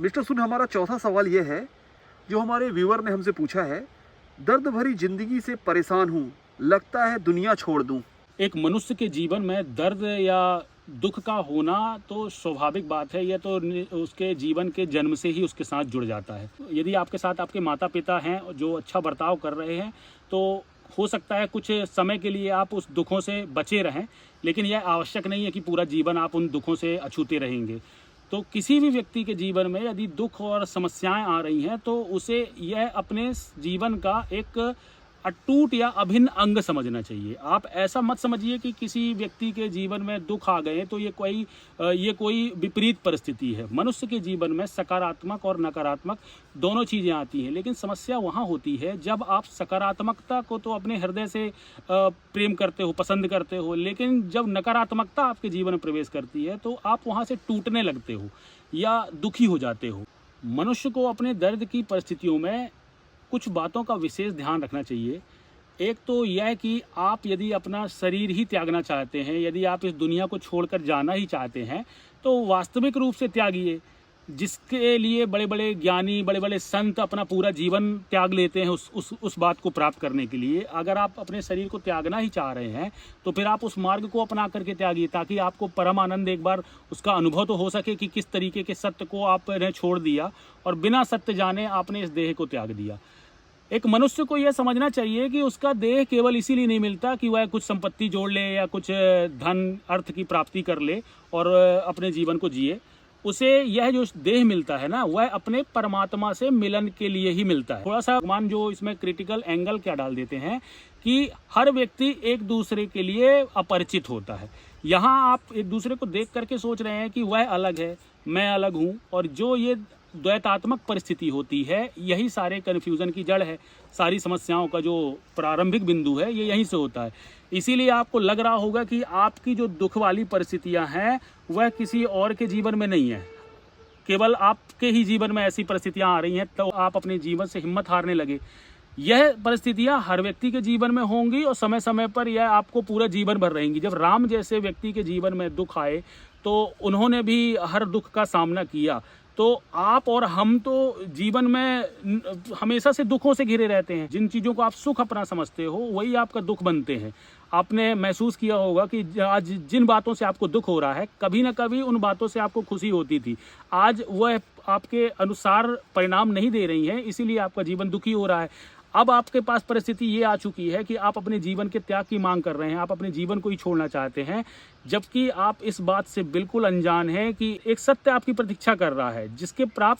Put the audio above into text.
Mister सुन, हमारा चौथा सवाल ये है जो हमारे व्यूअर ने हमसे पूछा है। दर्द भरी जिंदगी से परेशान हूँ, लगता है दुनिया छोड़ दूँ। एक मनुष्य के जीवन में दर्द या दुख का होना तो स्वाभाविक बात है। यह तो उसके जीवन के जन्म से ही उसके साथ जुड़ जाता है। यदि आपके साथ आपके माता पिता हैं जो अच्छा बर्ताव कर रहे हैं तो हो सकता है कुछ समय के लिए आप उस दुखों से बचे रहें, लेकिन यह आवश्यक नहीं है कि पूरा जीवन आप उन दुखों से अछूते रहेंगे। तो किसी भी व्यक्ति के जीवन में यदि दुख और समस्याएं आ रही हैं तो उसे यह अपने जीवन का एक अटूट या अभिन्न अंग समझना चाहिए। आप ऐसा मत समझिए कि किसी व्यक्ति के जीवन में दुख आ गए तो ये कोई विपरीत परिस्थिति है। मनुष्य के जीवन में सकारात्मक और नकारात्मक दोनों चीज़ें आती हैं, लेकिन समस्या वहाँ होती है जब आप सकारात्मकता को तो अपने हृदय से प्रेम करते हो, पसंद करते हो, लेकिन जब नकारात्मकता आपके जीवन में प्रवेश करती है तो आप वहाँ से टूटने लगते हो या दुखी हो जाते हो। मनुष्य को अपने दर्द की परिस्थितियों में कुछ बातों का विशेष ध्यान रखना चाहिए। एक तो यह कि आप यदि अपना शरीर ही त्यागना चाहते हैं, यदि आप इस दुनिया को छोड़कर जाना ही चाहते हैं तो वास्तविक रूप से त्यागिए। जिसके लिए बड़े बड़े ज्ञानी, बड़े बड़े संत अपना पूरा जीवन त्याग लेते हैं उस बात को प्राप्त करने के लिए, अगर आप अपने शरीर को त्यागना ही चाह रहे हैं तो फिर आप उस मार्ग को अपना करके त्यागिए, ताकि आपको परम आनंद एक बार उसका अनुभव तो हो सके कि किस तरीके के सत्य को आपने छोड़ दिया और बिना सत्य जाने आपने इस देह को त्याग दिया। एक मनुष्य को यह समझना चाहिए कि उसका देह केवल इसीलिए नहीं मिलता कि वह कुछ संपत्ति जोड़ ले या कुछ धन अर्थ की प्राप्ति कर ले और अपने जीवन को जिए। उसे यह जो देह मिलता है ना, वह अपने परमात्मा से मिलन के लिए ही मिलता है। थोड़ा सा भगवान जो इसमें क्रिटिकल एंगल क्या डाल देते हैं कि हर व्यक्ति एक दूसरे के लिए अपरिचित होता है। यहाँ आप एक दूसरे को देख करके सोच रहे हैं कि वह अलग है, मैं अलग हूँ, और जो ये द्वैतात्मक परिस्थिति होती है यही सारे कन्फ्यूज़न की जड़ है। सारी समस्याओं का जो प्रारंभिक बिंदु है ये यहीं से होता है। इसीलिए आपको लग रहा होगा कि आपकी जो दुख वाली परिस्थितियां हैं वह किसी और के जीवन में नहीं है, केवल आपके ही जीवन में ऐसी परिस्थितियां आ रही हैं, तो आप अपने जीवन से हिम्मत हारने लगे। यह परिस्थितियां हर व्यक्ति के जीवन में होंगी और समय समय पर यह आपको पूरा जीवन भर रहेंगी। जब राम जैसे व्यक्ति के जीवन में दुख आए तो उन्होंने भी हर दुख का सामना किया। तो आप और हम तो जीवन में हमेशा से दुखों से घिरे रहते हैं। जिन चीज़ों को आप सुख अपना समझते हो वही आपका दुख बनते हैं। आपने महसूस किया होगा कि आज जिन बातों से आपको दुख हो रहा है, कभी ना कभी उन बातों से आपको खुशी होती थी। आज वह आपके अनुसार परिणाम नहीं दे रही हैं, इसीलिए आपका जीवन दुखी हो रहा है। अब आपके पास परिस्थिति ये आ चुकी है कि आप अपने जीवन के त्याग की मांग कर रहे हैं, आप अपने जीवन को ही छोड़ना चाहते हैं, जबकि आप इस बात से बिल्कुल अनजान हैं कि एक सत्य आपकी प्रतीक्षा कर रहा है जिसके प्राप्त